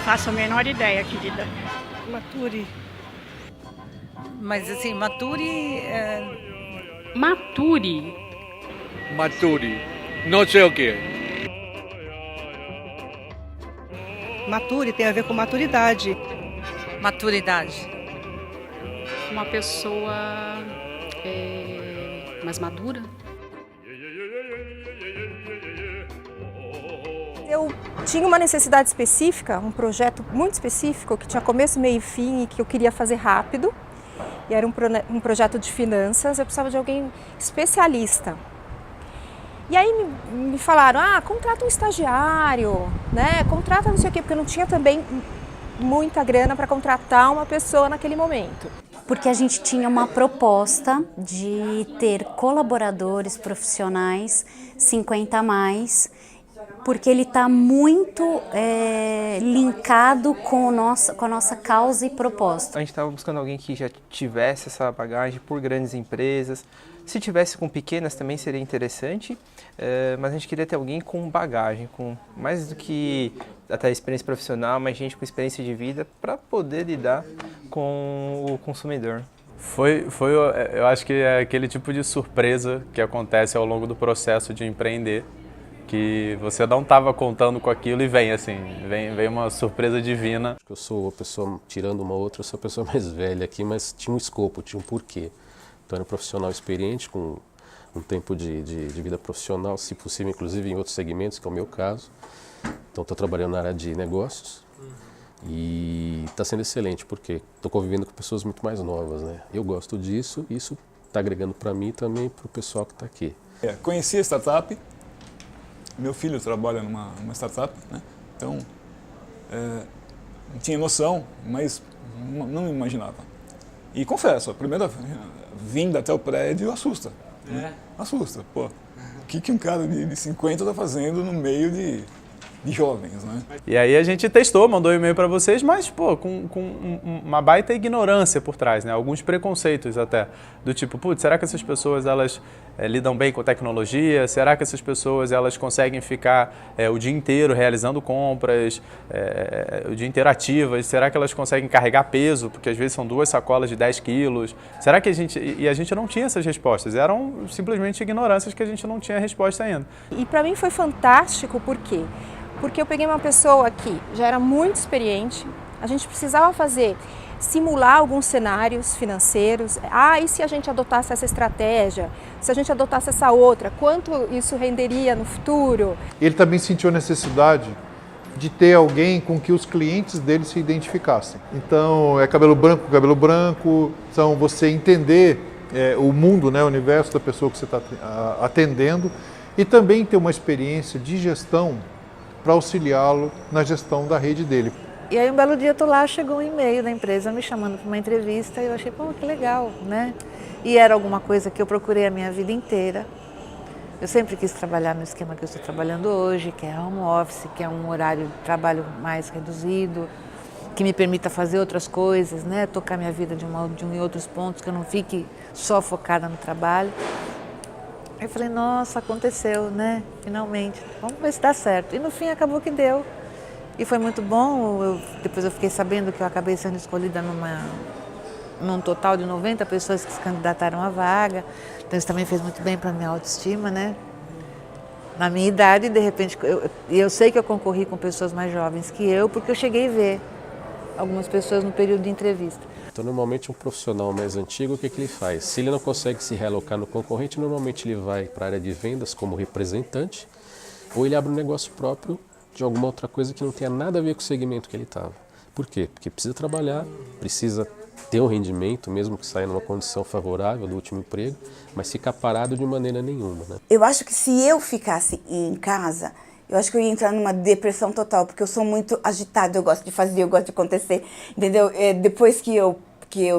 faço a menor ideia, querida. Mature. Mas assim, mature... Mature. Mature. Não sei o que. Mature tem a ver com maturidade. Maturidade. Uma pessoa mais madura. Eu tinha uma necessidade específica, um projeto muito específico, que tinha começo, meio e fim e que eu queria fazer rápido. E era um projeto de finanças, eu precisava de alguém especialista. E aí me falaram, contrata um estagiário, né? Contrata não sei o quê, porque eu não tinha também muita grana para contratar uma pessoa naquele momento. Porque a gente tinha uma proposta de ter colaboradores profissionais 50 a mais, porque ele está muito linkado com a nossa causa e propósito. A gente estava buscando alguém que já tivesse essa bagagem por grandes empresas. Se tivesse com pequenas também seria interessante, mas a gente queria ter alguém com bagagem, com mais do que até experiência profissional, mas gente com experiência de vida para poder lidar com o consumidor. Eu acho que é aquele tipo de surpresa que acontece ao longo do processo de empreender, que você não estava contando com aquilo e vem uma surpresa divina. Eu sou a pessoa, tirando uma outra, eu sou a pessoa mais velha aqui, mas tinha um escopo, tinha um porquê. Então era um profissional experiente, com um tempo de vida profissional, se possível, inclusive em outros segmentos, que é o meu caso. Então estou trabalhando na área de negócios e está sendo excelente, porque estou convivendo com pessoas muito mais novas, né? Eu gosto disso, isso está agregando para mim e também para o pessoal que está aqui. Conheci a startup, meu filho trabalha numa startup, né? Então tinha noção, mas não me imaginava. E confesso, a primeira vinda até o prédio assusta. Né? Assusta, pô. O que um cara de 50 está fazendo no meio de jovens, né? E aí a gente testou, mandou e-mail para vocês, mas pô, com uma baita ignorância por trás, né? Alguns preconceitos até, do tipo, putz, será que essas pessoas elas lidam bem com tecnologia? Será que essas pessoas elas conseguem ficar o dia inteiro realizando compras, o dia inteiro ativas? Será que elas conseguem carregar peso? Porque às vezes são 2 sacolas de 10 quilos. Será que a gente não tinha essas respostas? Eram simplesmente ignorâncias que a gente não tinha resposta ainda. E para mim foi fantástico, por quê? Porque eu peguei uma pessoa que já era muito experiente, a gente precisava simular alguns cenários financeiros. E se a gente adotasse essa estratégia? Se a gente adotasse essa outra? Quanto isso renderia no futuro? Ele também sentiu a necessidade de ter alguém com que os clientes dele se identificassem. Então, é cabelo branco, então você entender o mundo, né, o universo da pessoa que você está atendendo e também ter uma experiência de gestão para auxiliá-lo na gestão da rede dele. E aí um belo dia eu tô lá, chegou um e-mail da empresa me chamando para uma entrevista e eu achei, pô, que legal, né? E era alguma coisa que eu procurei a minha vida inteira. Eu sempre quis trabalhar no esquema que eu estou trabalhando hoje, que é home office, que é um horário de trabalho mais reduzido, que me permita fazer outras coisas, né? Tocar minha vida em outros pontos, que eu não fique só focada no trabalho. Aí eu falei, nossa, aconteceu, né? Finalmente, vamos ver se dá certo. E no fim acabou que deu. E foi muito bom, depois eu fiquei sabendo que eu acabei sendo escolhida num total de 90 pessoas que se candidataram à vaga. Então isso também fez muito bem para a minha autoestima, né? Na minha idade, de repente, eu sei que eu concorri com pessoas mais jovens que eu, porque eu cheguei a ver algumas pessoas no período de entrevista. Então, normalmente, um profissional mais antigo, o que ele faz? Se ele não consegue se realocar no concorrente, normalmente ele vai para a área de vendas como representante, ou ele abre um negócio próprio de alguma outra coisa que não tenha nada a ver com o segmento que ele estava. Por quê? Porque precisa trabalhar, precisa ter um rendimento, mesmo que saia numa condição favorável do último emprego, mas ficar parado de maneira nenhuma, né? Eu acho que se eu ficasse em casa, eu acho que eu ia entrar numa depressão total, porque eu sou muito agitada, eu gosto de fazer, eu gosto de acontecer, entendeu? Depois que eu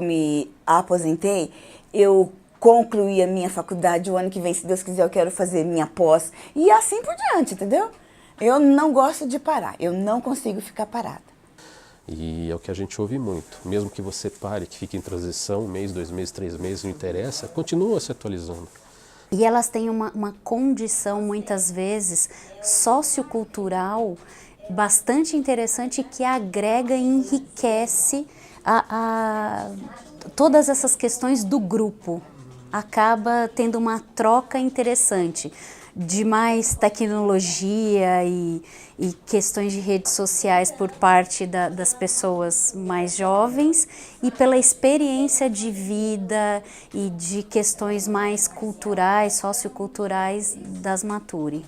me aposentei, eu concluí a minha faculdade, o ano que vem, se Deus quiser, eu quero fazer minha pós, e assim por diante, entendeu? Eu não gosto de parar, eu não consigo ficar parada. E é o que a gente ouve muito, mesmo que você pare, que fique em transição, 1 mês, 2 meses, 3 meses, não interessa, continua se atualizando. E elas têm uma condição, muitas vezes, sociocultural bastante interessante que agrega e enriquece todas essas questões do grupo. Acaba tendo uma troca interessante de mais tecnologia e questões de redes sociais por parte das pessoas mais jovens e pela experiência de vida e de questões mais culturais, socioculturais das Maturi.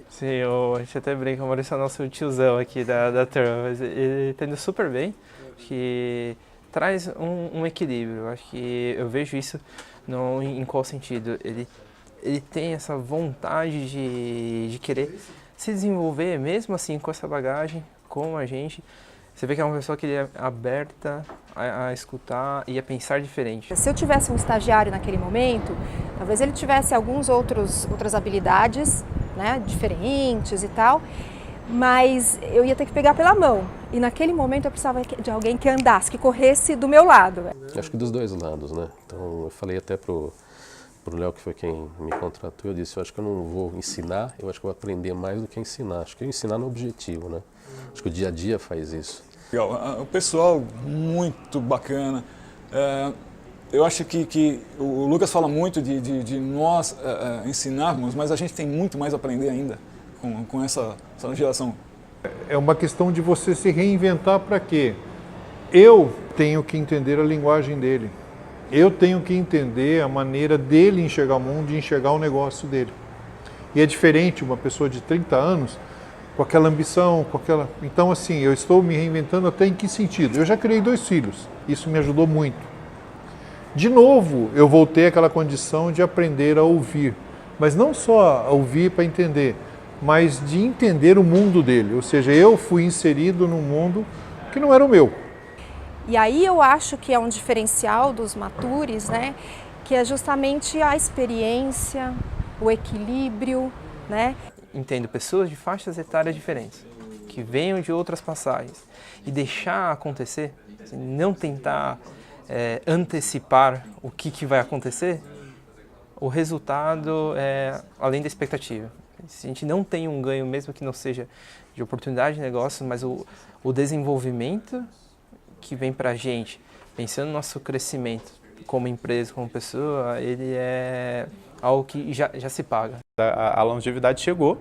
Sim, a gente até brinca, o Maurício é o nosso tiozão aqui da turma, mas ele está indo super bem, que traz um equilíbrio. Acho que eu vejo isso em qual sentido? Ele tem essa vontade de querer se desenvolver, mesmo assim com essa bagagem, com a gente. Você vê que é uma pessoa que é aberta a escutar e a pensar diferente. Se eu tivesse um estagiário naquele momento, talvez ele tivesse outras habilidades, né, diferentes e tal, mas eu ia ter que pegar pela mão. E naquele momento eu precisava de alguém que andasse, que corresse do meu lado. Acho que dos dois lados, né? Então eu falei até pro Léo, que foi quem me contratou, eu disse, eu acho que eu não vou ensinar, eu acho que eu vou aprender mais do que ensinar. Acho que ensinar não é objetivo, né? Acho que o dia a dia faz isso. Legal, o pessoal muito bacana. Eu acho que o Lucas fala muito de nós ensinarmos, mas a gente tem muito mais a aprender ainda com essa geração. É uma questão de você se reinventar para quê? Eu tenho que entender a linguagem dele. Eu tenho que entender a maneira dele enxergar o mundo e enxergar o negócio dele. E é diferente uma pessoa de 30 anos com aquela ambição, com aquela... Então, assim, eu estou me reinventando até em que sentido? Eu já criei 2 filhos, isso me ajudou muito. De novo, eu voltei àquela condição de aprender a ouvir, mas não só a ouvir para entender, mas de entender o mundo dele. Ou seja, eu fui inserido num mundo que não era o meu. E aí eu acho que é um diferencial dos Matures, né, que é justamente a experiência, o equilíbrio, né? Entendo pessoas de faixas etárias diferentes, que venham de outras passagens, e deixar acontecer, assim, não tentar antecipar o que vai acontecer, o resultado é além da expectativa. Se a gente não tem um ganho, mesmo que não seja de oportunidade de negócio, mas o desenvolvimento que vem para a gente, pensando no nosso crescimento como empresa, como pessoa, ele é algo que já se paga. A longevidade chegou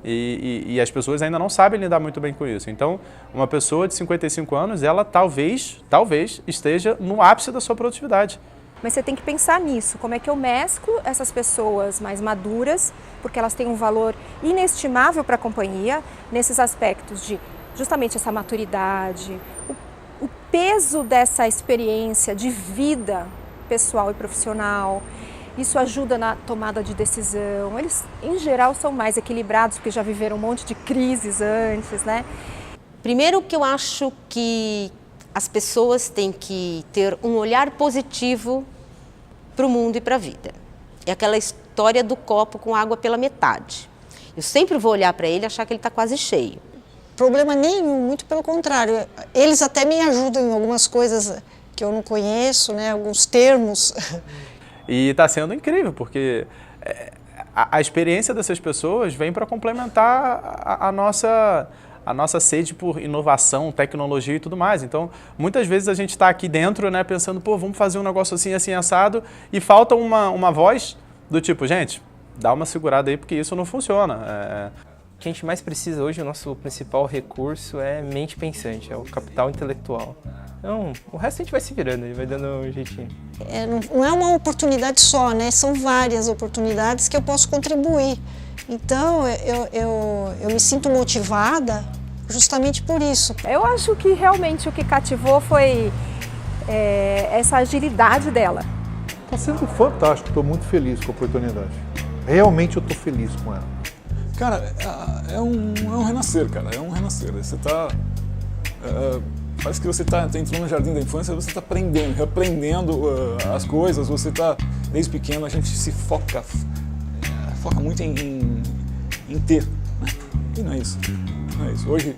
e as pessoas ainda não sabem lidar muito bem com isso. Então, uma pessoa de 55 anos, ela talvez esteja no ápice da sua produtividade. Mas você tem que pensar nisso, como é que eu mesclo essas pessoas mais maduras, porque elas têm um valor inestimável para a companhia, nesses aspectos de justamente essa maturidade, o peso dessa experiência de vida pessoal e profissional. Isso ajuda na tomada de decisão. Eles, em geral, são mais equilibrados, porque já viveram um monte de crises antes, né? Primeiro que eu acho que as pessoas têm que ter um olhar positivo para o mundo e para a vida. É aquela história do copo com água pela metade. Eu sempre vou olhar para ele e achar que ele está quase cheio. Problema nenhum, muito pelo contrário. Eles até me ajudam em algumas coisas que eu não conheço, né? Alguns termos. E está sendo incrível, porque a experiência dessas pessoas vem para complementar a nossa sede por inovação, tecnologia e tudo mais. Então, muitas vezes a gente está aqui dentro, né, pensando, pô, vamos fazer um negócio assim, assim, assado, e falta uma voz do tipo, gente, dá uma segurada aí porque isso não funciona. O que a gente mais precisa hoje, o nosso principal recurso é mente pensante, é o capital intelectual. Então, o resto a gente vai se virando, vai dando um jeitinho. Não é uma oportunidade só, né? São várias oportunidades que eu posso contribuir. Então, eu me sinto motivada justamente por isso. Eu acho que realmente o que cativou foi essa agilidade dela. Está sendo fantástico, estou muito feliz com a oportunidade. Realmente eu estou feliz com ela. Cara, é um renascer, cara, é um renascer. Você está... parece que você está entrando no jardim da infância, você está aprendendo, reaprendendo as coisas, você está... Desde pequeno a gente se foca muito em ter, né? E não é isso, não é isso. Hoje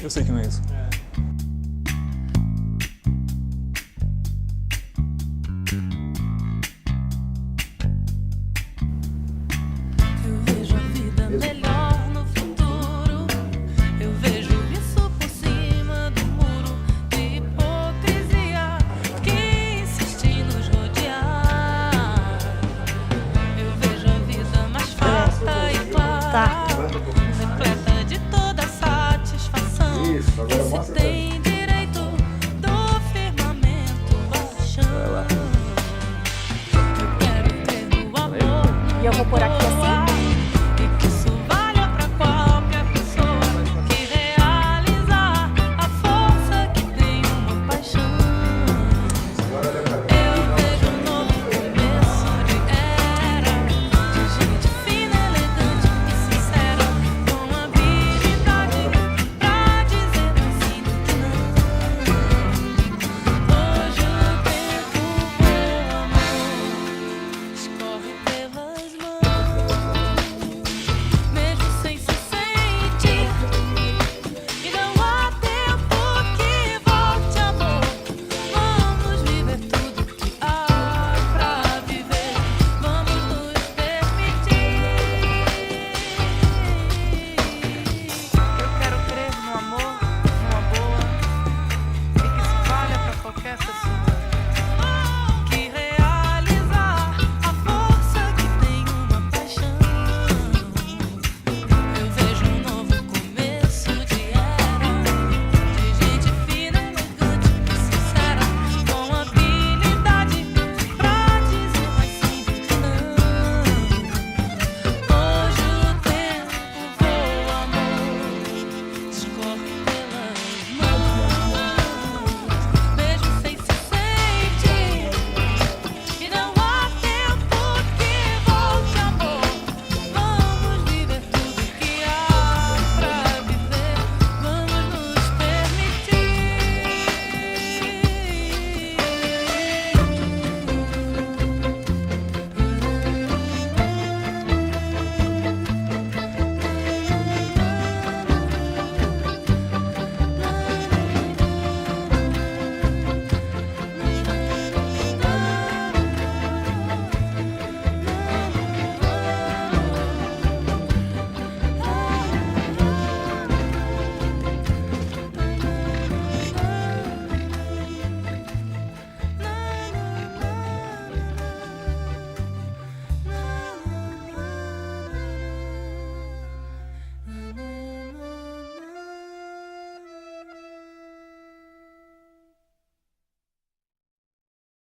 eu sei que não é isso.